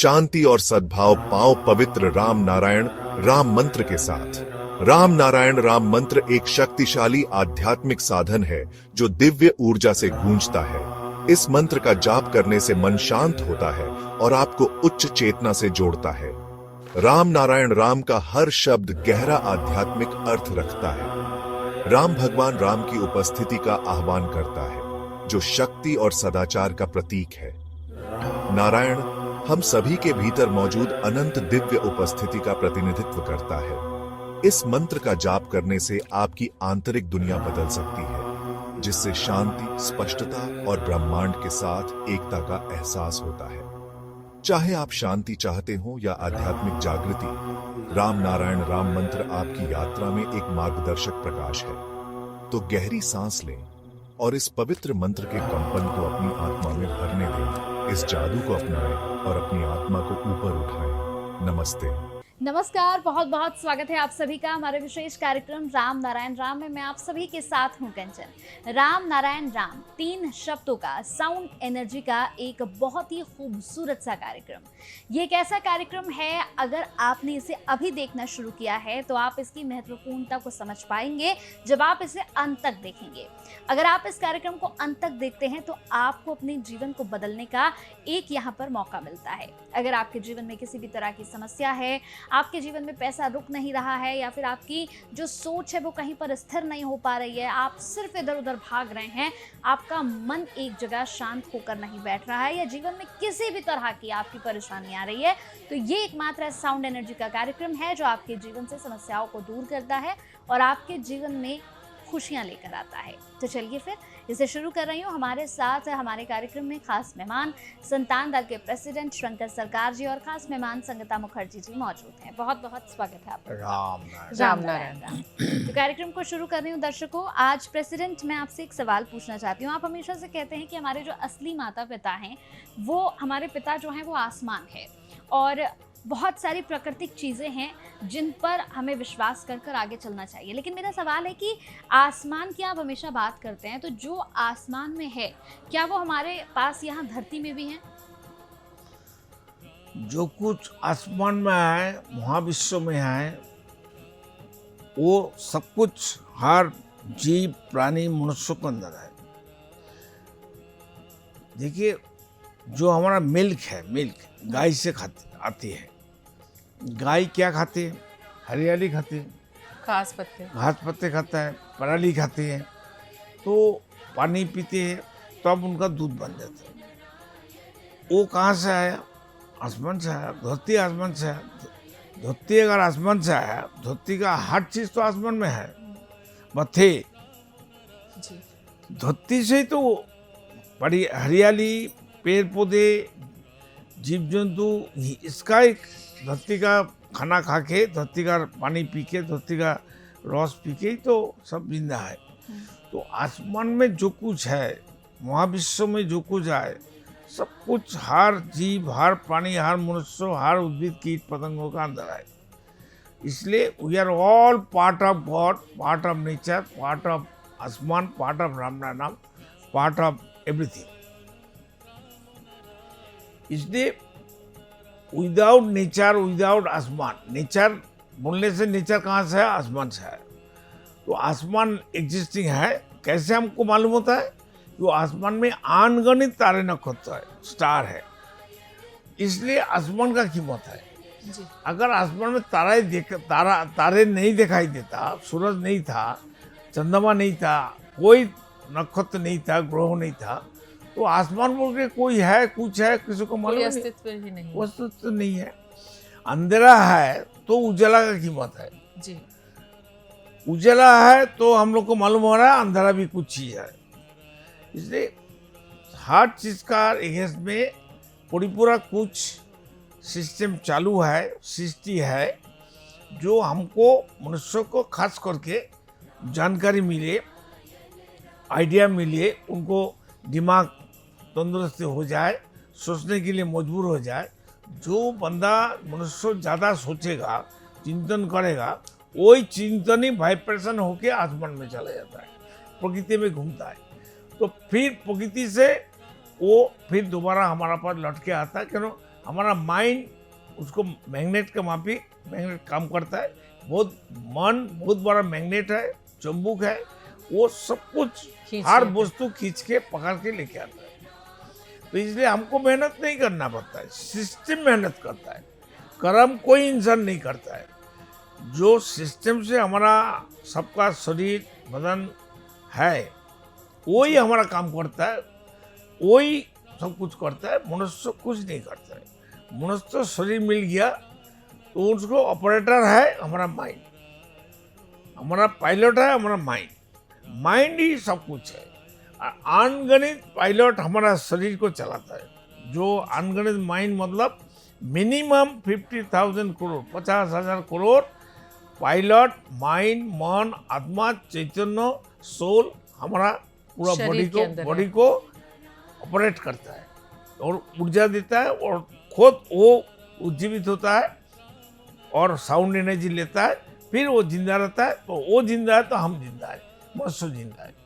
शांति और सद्भाव पाओ पवित्र राम नारायण राम मंत्र के साथ। राम नारायण राम मंत्र एक शक्तिशाली आध्यात्मिक साधन है जो दिव्य ऊर्जा से गूंजता है। इस मंत्र का जाप करने से मन शांत होता है और आपको उच्च चेतना से जोड़ता है। राम नारायण राम का हर शब्द गहरा आध्यात्मिक अर्थ रखता है। राम भगवान राम की उपस्थिति का आह्वान करता है, जो शक्ति और सदाचार का प्रतीक है। नारायण हम सभी के भीतर मौजूद अनंत दिव्य उपस्थिति का प्रतिनिधित्व करता है। इस मंत्र का जाप करने से आपकी आंतरिक दुनिया बदल सकती है, जिससे शांति, स्पष्टता और ब्रह्मांड के साथ एकता का एहसास होता है। चाहे आप शांति चाहते हो या आध्यात्मिक जागृति, राम नारायण राम मंत्र आपकी यात्रा में एक मार्गदर्शक प्रकाश है। तो गहरी सांस लें और इस पवित्र मंत्र के कंपन को अपनी आत्मा में भरने दें। इस जादू को अपनाएं और अपनी आत्मा को ऊपर उठाएं। नमस्ते। नमस्कार, बहुत बहुत स्वागत है आप सभी का हमारे विशेष कार्यक्रम राम नारायण राम में। मैं आप सभी के साथ हूं कंचन। राम नारायण राम 3 शब्दों का साउंड एनर्जी का एक बहुत ही खूबसूरत सा कार्यक्रम। ये एक ऐसा कार्यक्रम है, अगर आपने इसे अभी देखना शुरू किया है तो आप इसकी महत्वपूर्णता को समझ पाएंगे जब आप इसे अंत तक देखेंगे। अगर आप इस कार्यक्रम को अंत तक देखते हैं तो आपको अपने जीवन को बदलने का एक यहाँ पर मौका मिलता है। अगर आपके जीवन में किसी भी तरह की समस्या है, आपके जीवन में पैसा रुक नहीं रहा है, या फिर आपकी जो सोच है वो कहीं पर स्थिर नहीं हो पा रही है, आप सिर्फ इधर उधर भाग रहे हैं, आपका मन एक जगह शांत होकर नहीं बैठ रहा है, या जीवन में किसी भी तरह की आपकी परेशानी आ रही है, तो ये एकमात्र साउंड एनर्जी का कार्यक्रम है जो आपके जीवन से समस्याओं को दूर करता है और आपके जीवन में खुशियां लेकर आता है। तो चलिए फिर इसे शुरू कर रही हूँ। हमारे साथ हमारे कार्यक्रम में खास मेहमान संतान दल के प्रेसिडेंट शंकर सरकार जी और खास मेहमान संगीता मुखर्जी जी मौजूद हैं। बहुत बहुत स्वागत है आपका। राम नारायण राम। तो कार्यक्रम को शुरू कर रही हूँ। दर्शकों, आज प्रेसिडेंट मैं आपसे एक सवाल पूछना चाहती हूँ। आप हमेशा से कहते हैं कि हमारे जो असली माता पिता हैं, वो हमारे पिता जो हैं वो आसमान है, और बहुत सारी प्राकृतिक चीज़ें हैं जिन पर हमें विश्वास कर कर आगे चलना चाहिए। लेकिन मेरा सवाल है कि आसमान की आप हमेशा बात करते हैं, तो जो आसमान में है क्या वो हमारे पास यहाँ धरती में भी है? जो कुछ आसमान में है, महाविश्व में है, वो सब कुछ हर जीव प्राणी मनुष्य के अंदर है। देखिए, जो हमारा मिल्क है, मिल्क गाय से आती है। गाय क्या खाती है? हरियाली खाती है, घास पत्ते खाता है, पराली खाती है, तो पानी पीती है, तो अब उनका दूध बन जाता है। वो कहाँ से आया? आसमान से आया। धरती आसमान से आया। धरती अगर आसमान से आया, धरती का हर चीज़ तो आसमान में है। बथे धरती से ही तो बड़ी हरियाली, पेड़ पौधे, जीव जंतु, इसका एक धरती का खाना खा के, धरती का पानी पी के, धरती का रस पी के ही तो सब जिंदा है। तो आसमान में जो कुछ है, महाविश्व में जो कुछ है, सब कुछ हर जीव, हर प्राणी, हर मनुष्य, हर उद्भिद, कीट पतंगों का अंदर है। इसलिए we are all part of God, part of nature, part of आसमान, पार्ट ऑफ राम नाम, पार्ट ऑफ एवरीथिंग। इसलिए विदाउट नेचर, विदाउट आसमान, नेचर बोलने से नेचर कहाँ से है? आसमान से है। तो आसमान एग्जिस्टिंग है। कैसे हमको मालूम होता है? तो आसमान में अनगिनत तारे नक्षत्र है, स्टार है, इसलिए आसमान का कीमत है जी। अगर आसमान में तारे नहीं दिखाई देता, सूरज नहीं था, चंद्रमा नहीं था, कोई नक्षत्र नहीं था, ग्रह नहीं था, तो आसमान बोल के कोई है, कुछ है, किसी को मालूम नहीं, अस्तित्व ही नहीं, अस्तित्व नहीं है। अंधेरा है तो उजाला का कीमत है जी। उजाला है तो हम लोग को मालूम हो रहा है अंधेरा भी कुछ चीज है। इसलिए हर चीज का एगेंस्ट में पूरा कुछ सिस्टम चालू है, सृष्टि है, जो हमको मनुष्य को खास करके जानकारी मिले, आइडिया मिले, उनको दिमाग तंदुरुस्त हो जाए, सोचने के लिए मजबूर हो जाए। जो बंदा मनुष्य ज़्यादा सोचेगा, चिंतन करेगा, वही चिंतन ही वाइब्रेशन होके आसमान में चला जाता है, प्रकृति में घूमता है। तो फिर प्रकृति से वो फिर दोबारा हमारा पास लौट के आता है, क्यों? हमारा माइंड उसको मैग्नेट का माफी मैग्नेट काम करता है। बहुत मन बहुत बड़ा मैग्नेट है, चुंबक है, वो सब कुछ खींच हर लेता है। वस्तु खींच के पकड़ के लेके आता है। तो इसलिए हमको मेहनत नहीं करना पड़ता है, सिस्टम मेहनत करता है। कर्म कोई इंसान नहीं करता है। जो सिस्टम से हमारा सबका शरीर बदन है वही हमारा काम करता है, वही सब कुछ करता है। मनुष्य कुछ नहीं करता है। मनुष्य तो शरीर मिल गया तो उसको ऑपरेटर है हमारा माइंड, हमारा पायलट है हमारा माइंड। माइंड ही सब कुछ है। अनगणित पायलट हमारा शरीर को चलाता है। जो अनगणित माइंड मतलब minimum 50,000 crore 50,000 crore pilot mind, मन, आत्मा, चैतन्य, सोल हमारा पूरा शरीर के अंदर है। बॉडी को ऑपरेट करता है और ऊर्जा देता है और खुद वो उज्जीवित होता है और साउंड एनर्जी लेता है, फिर वो जिंदा रहता है। तो वो जिंदा है तो हम जिंदा है, मनुष्य जिंदा है।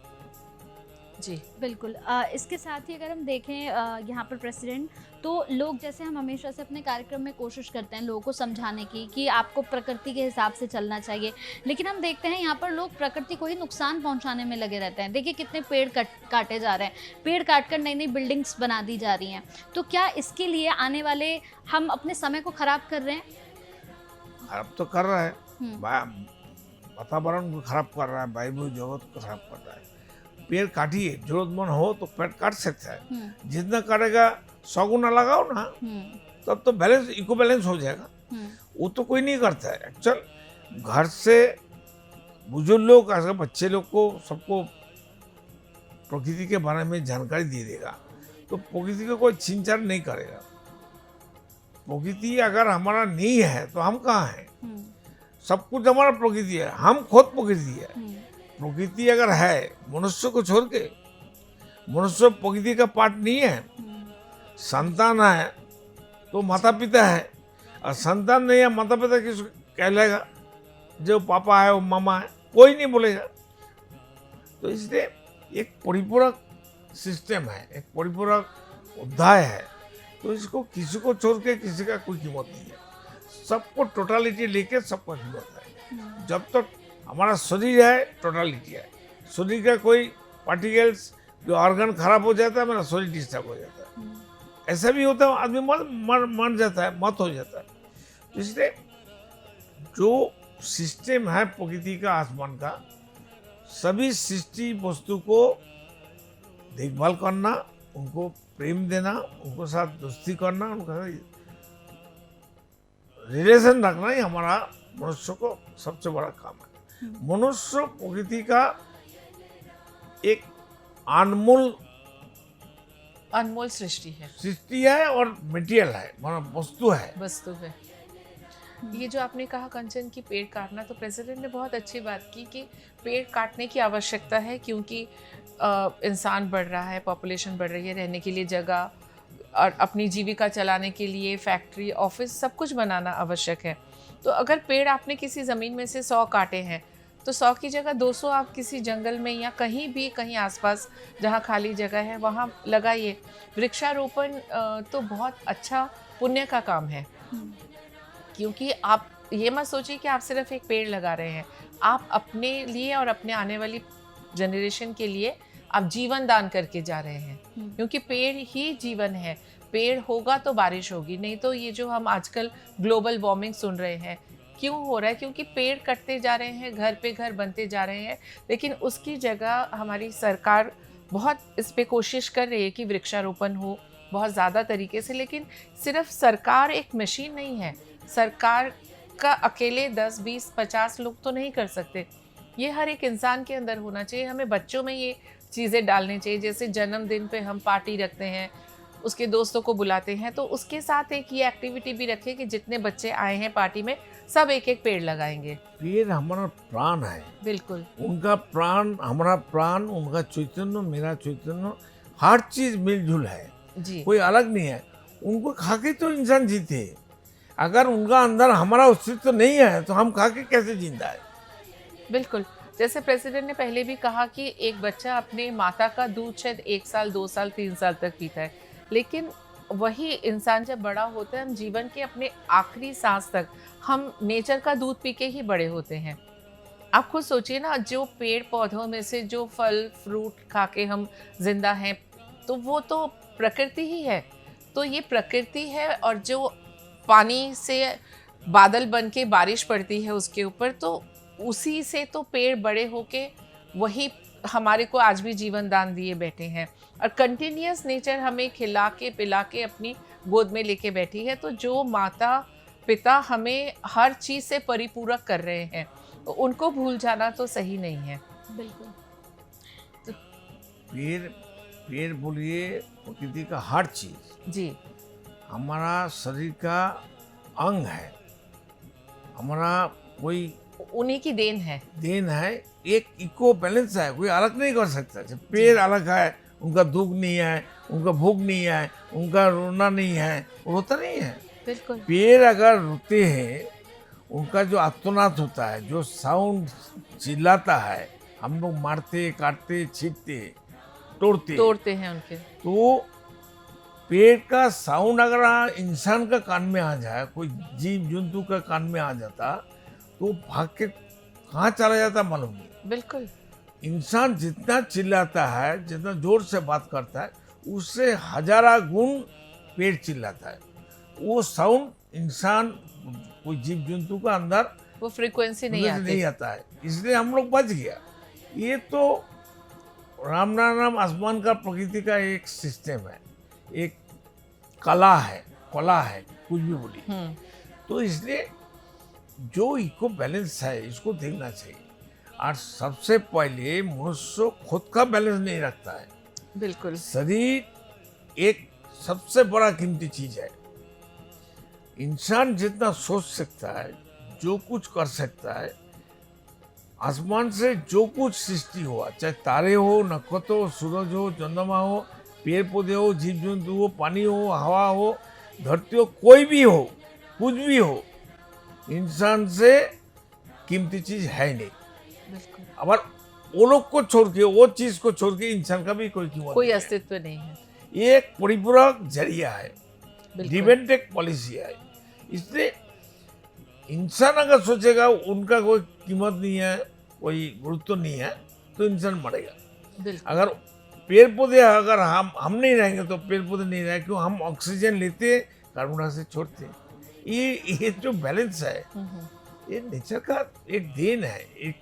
जी बिल्कुल। इसके साथ ही अगर हम देखें यहाँ पर प्रेसिडेंट, तो लोग जैसे हम हमेशा से अपने कार्यक्रम में कोशिश करते हैं लोगों को समझाने की कि आपको प्रकृति के हिसाब से चलना चाहिए, लेकिन हम देखते हैं यहाँ पर लोग प्रकृति को ही नुकसान पहुँचाने में लगे रहते हैं। देखिए कितने पेड़ काटे जा रहे हैं, पेड़ काटकर नई नई बिल्डिंग्स बना दी जा रही हैं। तो क्या इसके लिए आने वाले हम अपने समय को खराब कर रहे हैं? खराब तो कर रहा है, हम्म, वातावरण को खराब कर रहा है, वायु जगत को खराब कर रहा है। पेड़ काटिए, जरूरतमंद हो तो पेड़ काट सकता है। हम्म, जितना काटेगा 100 गुना लगाओ ना, हम्म, तब तो बैलेंस इको बैलेंस हो जाएगा। हम्म, वो तो कोई नहीं करता है। एक्चुअल घर से बुजुर्ग लोग अगर बच्चे लोग को सबको प्रकृति के बारे में जानकारी दे देगा तो प्रकृति को कोई छीनछाड़ नहीं करेगा। प्रकृति अगर हमारा नहीं है तो हम कहाँ हैं? हम्म, सब कुछ हमारा प्रकृति है, हम खुद प्रकृति है। हम्म, प्रकृति अगर है, मनुष्य को छोड़ के, मनुष्य प्रकृति का पार्ट नहीं है। हम्म, संतान है तो माता पिता है, और संतान नहीं है माता पिता किस कहलाएगा? जो पापा है वो मामा है, कोई नहीं बोलेगा। तो इसलिए एक परिपूरक सिस्टम है, एक परिपूरक अध्याय है। तो इसको किसी को छोड़ के किसी का कोई कीमत नहीं है। सबको टोटालिटी लेके सबको कीमत है। जब तक हमारा शरीर है टोटालिटी है। शरीर का कोई पार्टिकल्स जो ऑर्गन खराब हो जाता है, मेरा शरीर डिस्टर्ब हो जाता है। ऐसा भी होता है, आदमी मर जाता है, मौत हो जाता है। तो इसलिए जो सिस्टम है प्रकृति का, आसमान का, सभी सृष्टि वस्तु को देखभाल करना, उनको प्रेम देना, उनको साथ दोस्ती करना, उनका रिलेशन रखना ही हमारा मनुष्य को सबसे बड़ा काम है। मनुष्य प्रकृति का एक अनमोल अनमोल सृष्टि है, सृष्टि है और मटेरियल है, मतलब वस्तु है। वस्तु है। ये जो आपने कहा कंचन की पेड़ काटना, तो प्रेसिडेंट ने बहुत अच्छी बात की कि पेड़ काटने की आवश्यकता है, क्योंकि इंसान बढ़ रहा है, पॉपुलेशन बढ़ रही है, रहने के लिए जगह और अपनी जीविका चलाने के लिए फैक्ट्री, ऑफिस, सब कुछ बनाना आवश्यक है। तो अगर पेड़ आपने किसी ज़मीन में से 100 काटे हैं, तो 100 की जगह 200 आप किसी जंगल में या कहीं भी, कहीं आसपास जहाँ खाली जगह है वहाँ लगाइए। वृक्षारोपण तो बहुत अच्छा पुण्य का काम है, क्योंकि आप ये मत सोचिए कि आप सिर्फ एक पेड़ लगा रहे हैं, आप अपने लिए और अपने आने वाली जनरेशन के लिए आप जीवन दान करके जा रहे हैं, क्योंकि पेड़ ही जीवन है। पेड़ होगा तो बारिश होगी, नहीं तो ये जो हम आजकल ग्लोबल वार्मिंग सुन रहे हैं, क्यों हो रहा है? क्योंकि पेड़ कटते जा रहे हैं, घर पे घर बनते जा रहे हैं। लेकिन उसकी जगह हमारी सरकार बहुत इस पे कोशिश कर रही है कि वृक्षारोपण हो बहुत ज़्यादा तरीके से। लेकिन सिर्फ सरकार एक मशीन नहीं है, सरकार का अकेले 10, 20, 50 लोग तो नहीं कर सकते। ये हर एक इंसान के अंदर होना चाहिए। हमें बच्चों में ये चीज़ें डालनी चाहिए। जैसे जन्मदिन पे हम पार्टी रखते हैं, उसके दोस्तों को बुलाते हैं, तो उसके साथ एक ये एक्टिविटी भी रखें कि जितने बच्चे आए हैं पार्टी में, सब एक एक पेड़ लगाएंगे। पेड़ हमारा प्राण है। बिल्कुल। उनका प्राण हमारा प्राण, उनका चैतन्य मेरा चैतन्य, हर चीज मिलजुल है जी। कोई अलग नहीं है। उनको खा के तो इंसान जीते। अगर उनका अंदर हमारा अस्तित्व नहीं है तो हम खा के कैसे जिंदा है? बिल्कुल। जैसे प्रेसिडेंट ने पहले भी कहा कि एक बच्चा अपने माता का दूध शायद 1 साल, 2 साल, 3 साल तक पीता है, लेकिन वही इंसान जब बड़ा होता है, हम जीवन के अपने आखिरी सांस तक हम नेचर का दूध पी के ही बड़े होते हैं। आप खुद सोचिए ना, जो पेड़ पौधों में से जो फल फ्रूट खा के हम जिंदा हैं, तो वो तो प्रकृति ही है। तो ये प्रकृति है, और जो पानी से बादल बन के बारिश पड़ती है उसके ऊपर, तो उसी से तो पेड़ बड़े होके वही हमारे को आज भी जीवन दान दिए बैठे हैं। और कंटिन्यूअस नेचर हमें खिला के पिला के अपनी गोद में लेके बैठी है। तो जो माता पिता हमें हर चीज़ से परिपूरक कर रहे हैं, तो उनको भूल जाना तो सही नहीं है। बिल्कुल। पेड़ पेड़ बोलिए, प्रकृति का हर चीज जी हमारा शरीर का अंग है, हमारा कोई उन्हीं की देन है। देन है, एक इको बैलेंस है, कोई अलग नहीं कर सकता। जब पेड़ अलग है, उनका दुख नहीं है, उनका भूख नहीं है, उनका रोना नहीं है, रोता नहीं है। बिल्कुल। पेड़ अगर रोते हैं, उनका जो आर्तनाद होता है, जो साउंड चिल्लाता है, हम लोग मारते काटते छींटते तोड़ते हैं उनके। तो पेड़ का साउंड अगर इंसान का कान में आ जाए, कोई जीव जंतु का कान में आ जाता, तो भाग के कहाँ चला जाता मालूम नहीं। बिल्कुल। इंसान जितना चिल्लाता है, जितना जोर से बात करता है, उससे हजारा गुण पेड़ चिल्लाता है। वो साउंड इंसान कोई जीव जंतु का अंदर वो फ्रीक्वेंसी नहीं आता है, इसलिए हम लोग बच गया। ये तो राम नाम आसमान का प्रकृति का एक सिस्टम है, एक कला है कुछ भी बोलिए। तो इसलिए जो इको बैलेंस है, इसको देखना चाहिए। और सबसे पहले मनुष्य खुद का बैलेंस नहीं रखता है। बिल्कुल। शरीर एक सबसे बड़ा कीमती चीज है। इंसान जितना सोच सकता है, जो कुछ कर सकता है, आसमान से जो कुछ सृष्टि हुआ, चाहे तारे हो, नक्षत्र हो, सूरज हो, चंद्रमा हो, पेड़ पौधे हो, जीव जंतु हो, पानी हो, हवा हो, धरती हो, कोई भी हो, कुछ भी हो, इंसान से कीमती चीज है नहीं। बिल्कुल। अगर वो लोग को छोड़ के, वो चीज को छोड़ के इंसान का भी कोई कीमत कोई नहीं है। अस्तित्व नहीं है। ये एक परिपूरक जरिया है, बिल्कुल। गिव एंड टेक पॉलिसी है। इसलिए इंसान अगर सोचेगा उनका कोई कीमत नहीं है, कोई गुरुत्व नहीं है, तो इंसान मरेगा। बिल्कुल। अगर पेड़ पौधे, अगर हम नहीं रहेंगे तो पेड़ पौधे नहीं रहेंगे, क्यों? हम ऑक्सीजन लेते, कार्बन डाइऑक्साइड छोड़ते। ये जो बैलेंस है, ये नेचर का एक देन है, एक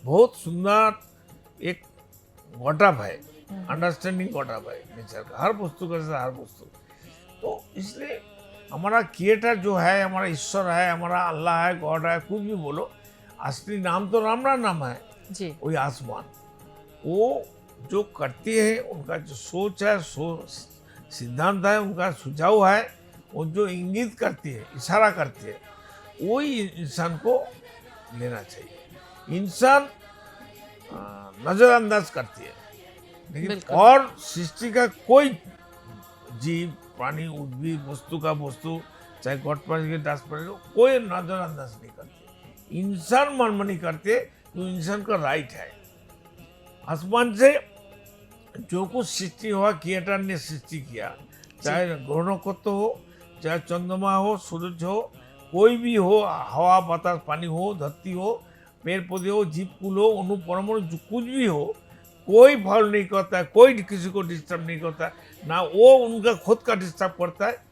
बहुत सुंदर एक गॉटअप है, अंडरस्टैंडिंग गॉटअप है नेचर का, हर वस्तु का साथ हर वस्तु। तो इसलिए हमारा क्रिएटर जो है, हमारा ईश्वर है, हमारा अल्लाह है, गॉड है, कुछ भी बोलो, असली नाम तो राम नाम है जी। वही आसमान। वो जो करती है, उनका जो सोच है, सिद्धांत है, उनका सुझाव है, वो जो इंगित करती है, इशारा करती है, वही इंसान को लेना चाहिए। इंसान नजरअंदाज करती है, लेकिन और सृष्टि का कोई जीव, प्राणी, उद्भिद, वस्तु का वस्तु, चाहे गॉड के दास पर, कोई नजरअंदाज नहीं करते। इंसान मनमानी करते, तो इंसान का राइट है। आसमान से जो कुछ सृष्टि हुआ, क्रिएटर ने सृष्टि किया, चाहे ग्रह नक्षत्र हो, चाहे चंद्रमा हो, सूरज हो, कोई भी हो, हवा बतास पानी हो, धरती हो, पेड़ पौधे हो, जीव कुल हो, अणु परमाणु जो कुछ भी हो, कोई फॉल नहीं करता है, कोई किसी को डिस्टर्ब नहीं करता है, ना वो उनका खुद का डिस्टर्ब करता है,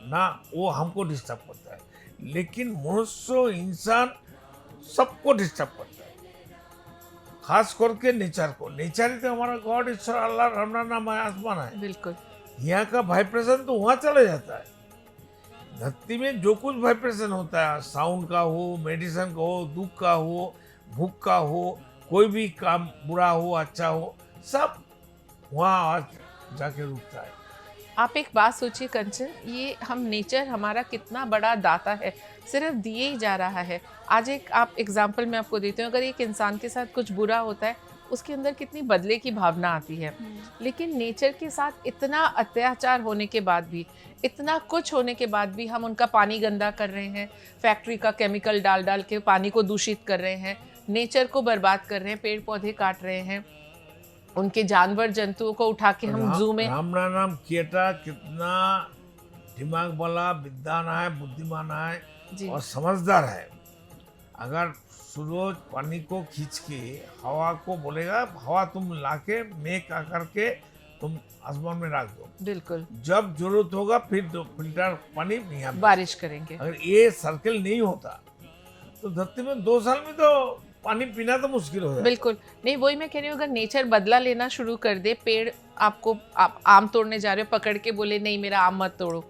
ना वो हमको डिस्टर्ब करता है। लेकिन मनुष्य, इंसान सबको डिस्टर्ब करता है, खास करके नेचर को। नेचर ही तो हमारा गॉड, ईश्वर, अल्लाह, राम नाम है, आसमान है। बिल्कुल। यहाँ का वाइब्रेशन तो वहाँ चला जाता है। धरती में जो कुछ वाइब्रेशन होता है, साउंड का हो, मेडिसिन का हो, दुख का हो, भूख का हो, कोई भी काम बुरा हो अच्छा हो, सब वहाँ जाके रुकता है। आप एक बात सोचिए कंचन, ये हम नेचर हमारा कितना बड़ा दाता है, सिर्फ दिए ही जा रहा है। आज एक आप एग्जाम्पल मैं आपको देती हूँ, अगर एक इंसान के साथ कुछ बुरा होता है, उसके अंदर कितनी बदले की भावना आती है। लेकिन नेचर के साथ इतना अत्याचार होने के बाद भी, इतना कुछ होने के बाद भी हम उनका पानी गंदा कर रहे हैं, फैक्ट्री का केमिकल डाल के पानी को दूषित कर रहे हैं, नेचर को बर्बाद कर रहे हैं, पेड़ पौधे काट रहे हैं। उनके जानवर जंतुओं को उठा के हम जू में रामनारायण केटा कितना दिमाग वाला, विद्वान है, बुद्धिमान है जी और समझदार है। अगर सूरज पानी को खींच के हवा को बोलेगा, हवा तुम लाके मेघ आकर के तुम आसमान में रख दो, बिल्कुल जब जरूरत होगा फिर दो फिल्टर पानी यहाँ पे। बारिश करेंगे। अगर ये सर्कल नहीं होता तो धरती में 2 साल में तो पानी पीना तो मुश्किल हो जाए। बिल्कुल नहीं, वही मैं कह रही हूँ, अगर नेचर बदला लेना शुरू कर दे, पेड़ आपको, आप आम तोड़ने जा रहे हो, पकड़ के बोले नहीं मेरा आम मत तोड़ो,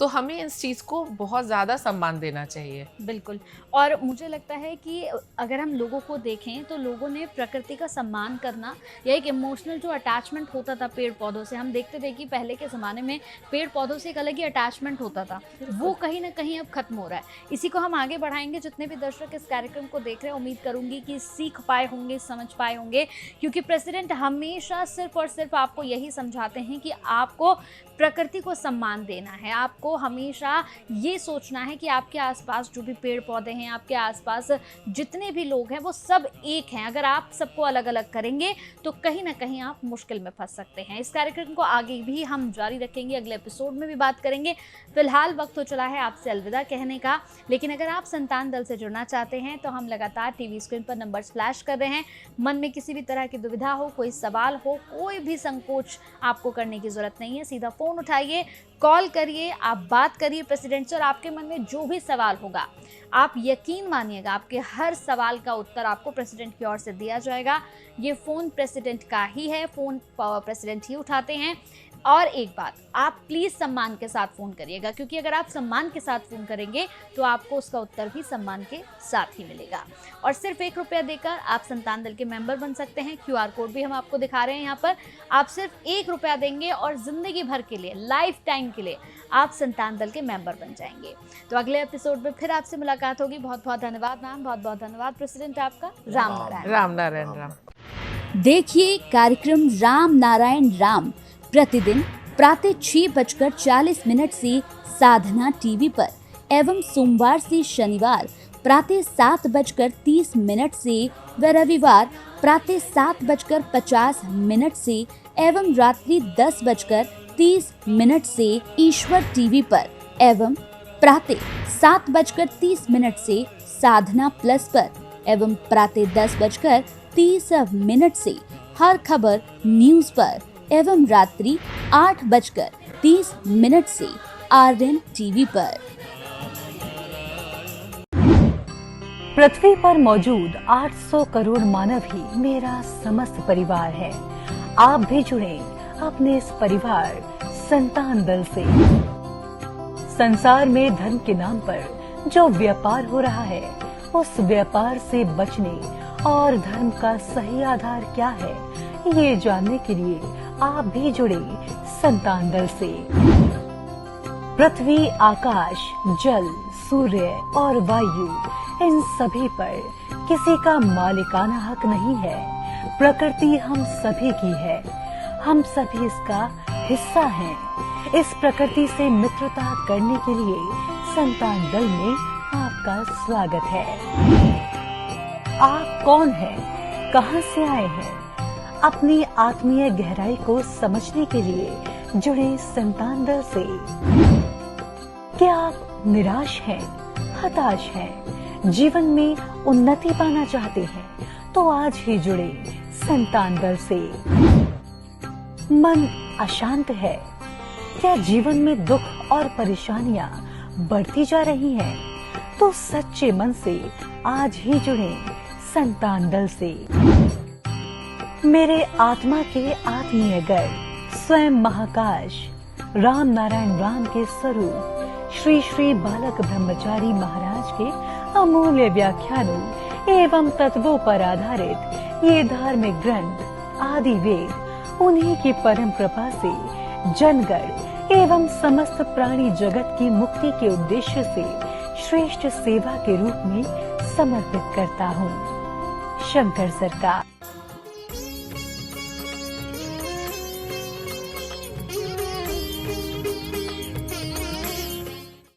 तो हमें इस चीज़ को बहुत ज़्यादा सम्मान देना चाहिए। बिल्कुल। और मुझे लगता है कि अगर हम लोगों को देखें तो लोगों ने प्रकृति का सम्मान करना या एक इमोशनल जो अटैचमेंट होता था पेड़ पौधों से, हम देखते थे कि पहले के ज़माने में पेड़ पौधों से एक अलग ही अटैचमेंट होता था, वो कहीं ना कहीं अब खत्म हो रहा है। इसी को हम आगे बढ़ाएंगे। जितने भी दर्शक इस कार्यक्रम को देख रहे हैं, उम्मीद करूंगी कि सीख पाए होंगे, समझ पाए होंगे, क्योंकि प्रेसिडेंट हमेशा सिर्फ और सिर्फ आपको यही समझाते हैं कि आपको प्रकृति को सम्मान देना है, आपको हमेशा ये सोचना है कि आपके आसपास जो भी पेड़ पौधे हैं, आपके आसपास जितने भी लोग हैं, वो सब एक हैं। अगर आप सबको अलग अलग करेंगे तो कहीं ना कहीं आप मुश्किल में फंस सकते हैं। इस कार्यक्रम को आगे भी हम जारी रखेंगे, अगले एपिसोड में भी बात करेंगे। फिलहाल वक्त हो चला है आपसे अलविदा कहने का, लेकिन अगर आप संतान दल से जुड़ना चाहते हैं तो हम लगातार टीवी स्क्रीन पर नंबर फ्लैश कर रहे हैं। मन में किसी भी तरह की दुविधा हो, कोई सवाल हो, कोई भी संकोच आपको करने की जरूरत नहीं है, सीधा फोन उठाइए, कॉल करिए, आप बात करिए प्रेसिडेंट से, और आपके मन में जो भी सवाल होगा, आप यकीन मानिएगा आपके हर सवाल का उत्तर आपको प्रेसिडेंट की ओर से दिया जाएगा। ये फ़ोन प्रेसिडेंट का ही है, फ़ोन प्रेसिडेंट ही उठाते हैं। और एक बात, आप प्लीज़ सम्मान के साथ फ़ोन करिएगा, क्योंकि अगर आप सम्मान के साथ फ़ोन करेंगे तो आपको उसका उत्तर भी सम्मान के साथ ही मिलेगा। और सिर्फ 1 रुपया देकर आप संतान दल के मेंबर बन सकते हैं। QR कोड भी हम आपको दिखा रहे हैं यहाँ पर। आप सिर्फ 1 रुपया देंगे और ज़िंदगी भर के लिए, लाइफ टाइम के लिए आप संतान दल के मेंबर बन जाएंगे। तो अगले एपिसोड में फिर आपसे मुलाकात होगी। बहुत बहुत धन्यवाद मैम, बहुत बहुत धन्यवाद प्रेसिडेंट आपका। राम नारायण। राम नारायण राम। देखिए कार्यक्रम राम नारायण राम प्रतिदिन प्रातः 6:40 से साधना टीवी पर, एवं सोमवार से शनिवार प्रातः 7:30 से व रविवार प्रातः 7:50 से एवं रात्रि 10:30 से ईश्वर टीवी पर, एवं प्रातः 7:30 से साधना प्लस पर, एवं प्रातः 10:30 से हर खबर न्यूज पर, एवं रात्रि 8:30 से RN टीवी पर। पृथ्वी पर मौजूद 800 करोड़ मानव ही मेरा समस्त परिवार है। आप भी जुड़े अपने इस परिवार संतान दल से। संसार में धर्म के नाम पर जो व्यापार हो रहा है, उस व्यापार से बचने और धर्म का सही आधार क्या है, ये जानने के लिए आप भी जुड़े संतान दल से। पृथ्वी, आकाश, जल, सूर्य और वायु, इन सभी पर किसी का मालिकाना हक नहीं है। प्रकृति हम सभी की है, हम सभी इसका हिस्सा हैं। इस प्रकृति से मित्रता करने के लिए संतान दल में आपका स्वागत है। आप कौन हैं? कहां से आए हैं? अपनी आत्मीय गहराई को समझने के लिए जुड़े संतान दल से। क्या आप निराश हैं, हताश हैं, जीवन में उन्नति पाना चाहते हैं, तो आज ही जुड़े संतान दल से। मन अशांत है, क्या जीवन में दुख और परेशानियां बढ़ती जा रही हैं, तो सच्चे मन से आज ही जुड़े संतान दल से। मेरे आत्मा के आत्मीय गर्व स्वयं महाकाश राम नारायण राम के स्वरूप श्री श्री बालक ब्रह्मचारी महाराज के अमूल्य व्याख्यानों एवं तत्वों पर आधारित ये धार्मिक ग्रंथ आदि वेद उन्हीं की परम कृपा से जनगण एवं समस्त प्राणी जगत की मुक्ति के उद्देश्य से श्रेष्ठ सेवा के रूप में समर्पित करता हूँ। शंकर सरकार।